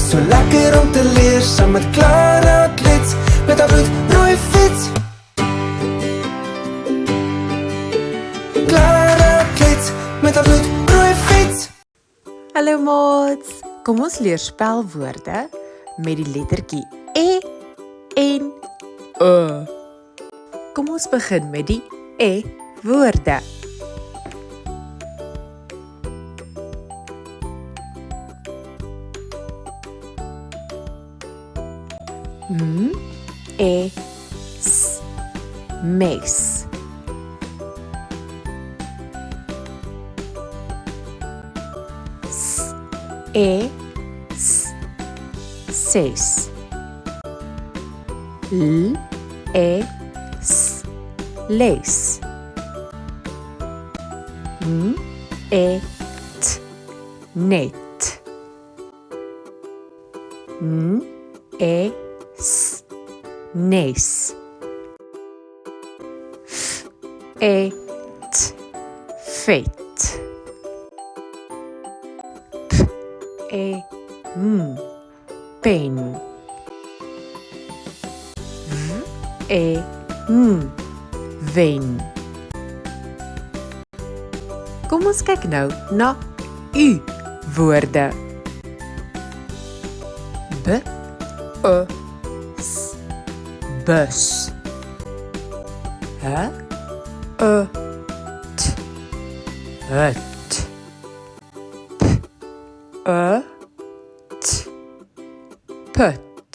So lekker om te leer, saam met Clara Klets, met haar bloedrooi fiets. Clara Klets, met haar bloedrooi fiets. Hallo maats, kom ons leer spelwoorde met die lettertjie E en E. Kom ons begin met die E woorde. S mes. Ses. Les. Net. Nes. Vet. Pen. Wen. Kom ons kyk nou na U woorde. Bus. Hut. Put.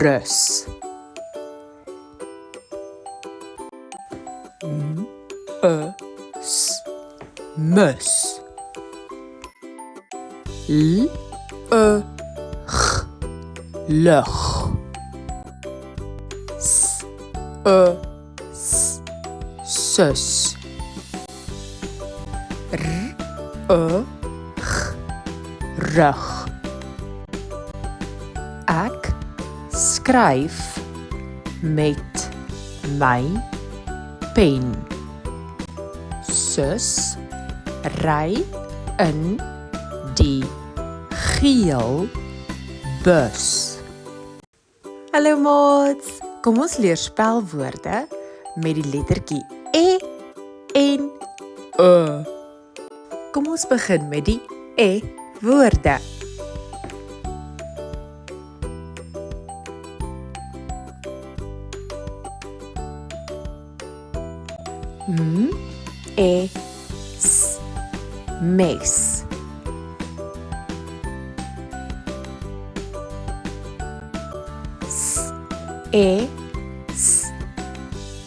Rus. Mus. Lug. Sus. Rug. Ek skryf met my pen. Sus ry in die geel bus. Hallo maats, kom ons leer spelwoorde met die lettertjie E en E. Kom ons begin met die E woorde. Mes.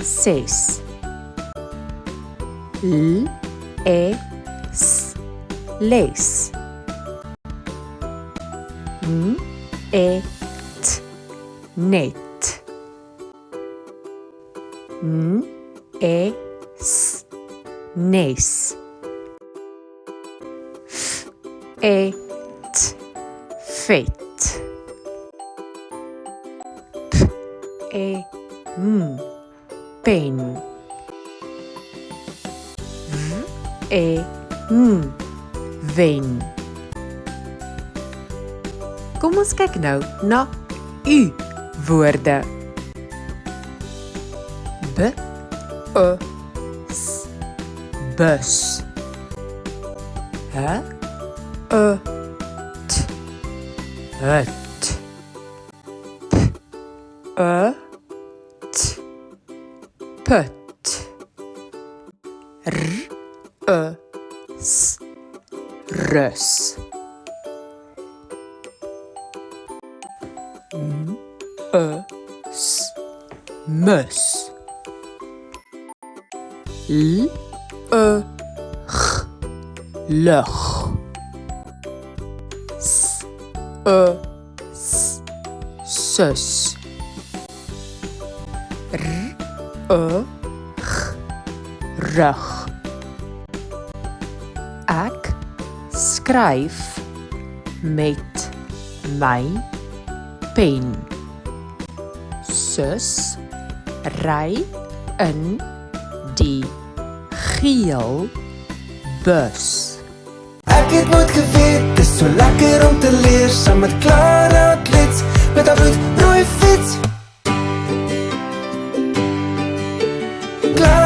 Ses. Les. Net. Nes. Vet. Pen. Wen. Kom ons kyk nou na U woorde. Bus. Hut. Put. Rus. Mus. Lug. Sus. Rug. Ek skryf met my pen. Sus ry in die geel bus. Ek het nooit geweet, dis so lekker om te leer. Saam met Clara Klets, met haar bloedrooi fiets. Clara